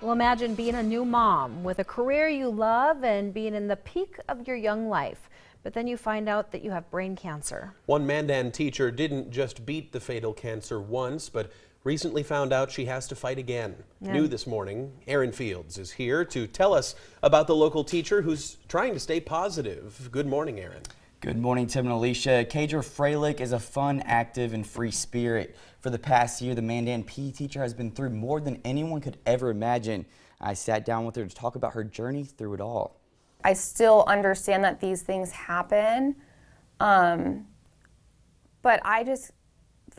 Well, imagine being a new mom with a career you love and being in the peak of your young life. But then you find out that you have brain cancer. One Mandan teacher didn't just beat the fatal cancer once, but recently found out she has to fight again. New this morning, Erin Fields is here to tell us about the local teacher who's trying to stay positive. Good morning, Erin. Good morning, Tim and Alicia. Kaidra Froelich is a fun, active, and free spirit. For the past year, the Mandan PE teacher has been through more than anyone could ever imagine. I sat down with her to talk about her journey through it all. I still understand that these things happen, but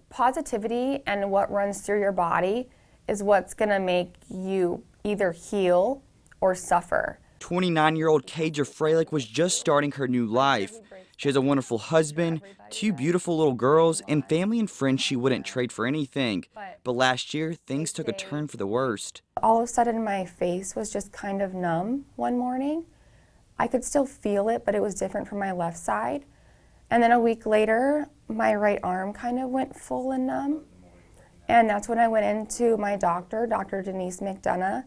positivity and what runs through your body is what's gonna make you either heal or suffer. 29-year-old Kaidra Froelich was just starting her new life. She has a wonderful husband, two beautiful little girls, and family and friends she wouldn't trade for anything. But last year, things took a turn for the worst. All of a sudden, my face was just kind of numb one morning. I could still feel it, but it was different from my left side. And then a week later, my right arm kind of went full and numb. And that's when I went into my doctor, Dr. Denise McDonough,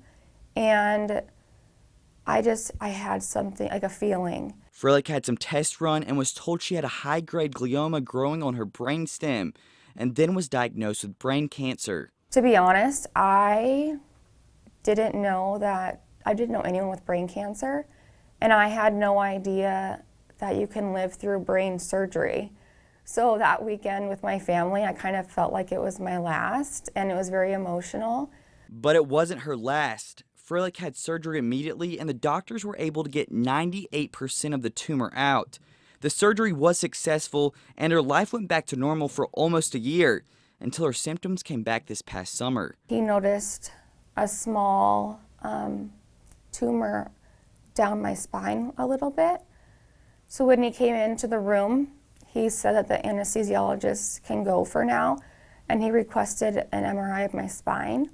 and I had something, like a feeling. Froelich had some tests run and was told she had a high-grade glioma growing on her brainstem, and then was diagnosed with brain cancer. To be honest, I didn't know anyone with brain cancer, and I had no idea that you can live through brain surgery. So that weekend with my family, I kind of felt like it was my last, and it was very emotional. But it wasn't her last. Froelich had surgery immediately, and the doctors were able to get 98% of the tumor out. The surgery was successful, and her life went back to normal for almost a year, until her symptoms came back this past summer. He noticed a small tumor down my spine a little bit. So when he came into the room, he said that the anesthesiologist can go for now, and he requested an MRI of my spine.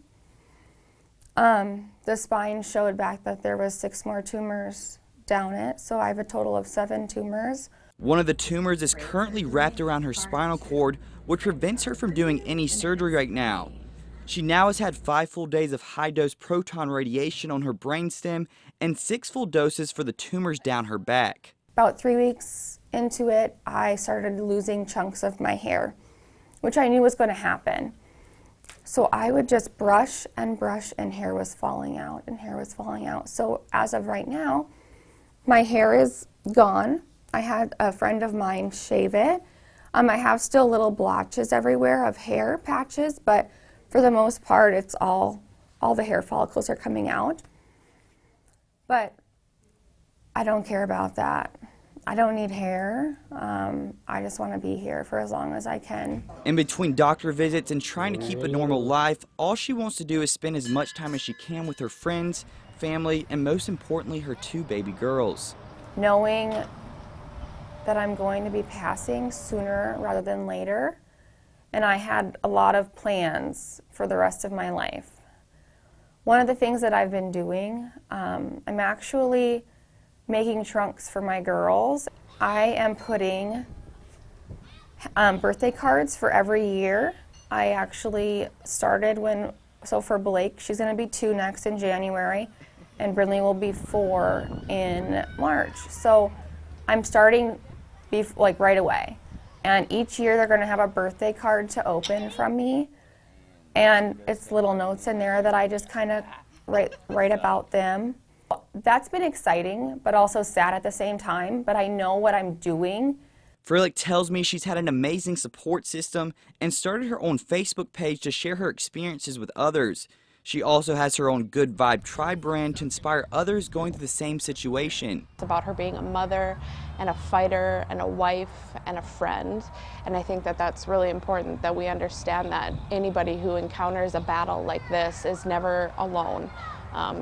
The spine showed back that there was 6 more tumors down it, so I have a total of 7 tumors. One of the tumors is currently wrapped around her spinal cord, which prevents her from doing any surgery right now. She now has had 5 full days of high-dose proton radiation on her brainstem and 6 full doses for the tumors down her back. About 3 weeks into it, I started losing chunks of my hair, which I knew was going to happen. So I would just brush, and hair was falling out, and hair was falling out. So as of right now, my hair is gone. I had a friend of mine shave it. I have still little blotches everywhere of hair patches, but for the most part, it's all the hair follicles are coming out. But I don't care about that. I don't need hair. I just want to be here for as long as I can. In between doctor visits and trying to keep a normal life, all she wants to do is spend as much time as she can with her friends, family, and most importantly, her 2 baby girls. Knowing that I'm going to be passing sooner rather than later, and I had a lot of plans for the rest of my life. One of the things that I've been doing, I'm actually making trunks for my girls. I am putting birthday cards for every year. I actually started so for Blake, she's gonna be 2 next in January, and Brinley will be 4 in March. So I'm starting right away. And each year they're gonna have a birthday card to open from me. And it's little notes in there that I just kind of write about them. That's been exciting, but also sad at the same time, but I know what I'm doing. Froelich tells me she's had an amazing support system and started her own Facebook page to share her experiences with others. She also has her own Good Vibe Tribe brand to inspire others going through the same situation. It's about her being a mother and a fighter and a wife and a friend, and I think that that's really important, that we understand that anybody who encounters a battle like this is never alone.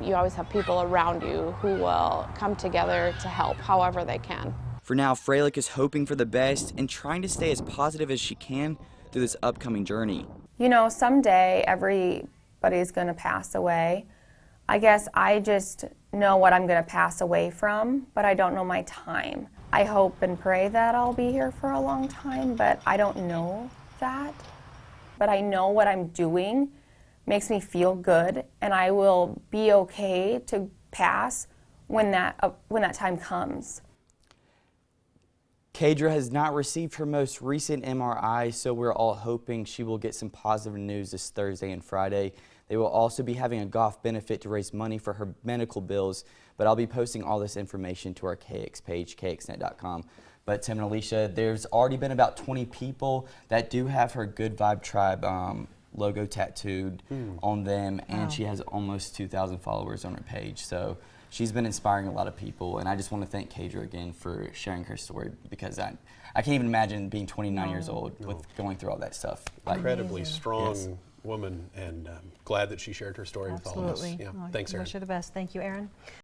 You always have people around you who will come together to help however they can. For now, Froelich is hoping for the best and trying to stay as positive as she can through this upcoming journey. You know, someday everybody's going to pass away. I guess I just know what I'm going to pass away from, but I don't know my time. I hope and pray that I'll be here for a long time, but I don't know that. But I know what I'm doing makes me feel good, and I will be okay to pass when that time comes. Kaidra has not received her most recent MRI, so we're all hoping she will get some positive news this Thursday and Friday. They will also be having a golf benefit to raise money for her medical bills, but I'll be posting all this information to our KX page, kxnet.com. But Tim and Alicia, there's already been about 20 people that do have her Good Vibe Tribe logo tattooed on them, and she has almost 2,000 followers on her page. So she's been inspiring a lot of people, and I just want to thank Kaidra again for sharing her story, because I can't even imagine being 29 years old with going through all that stuff. Incredibly strong woman, and glad that she shared her story with all of us. Absolutely. Yeah. Thanks, Erin. Wish her the best. Thank you, Erin.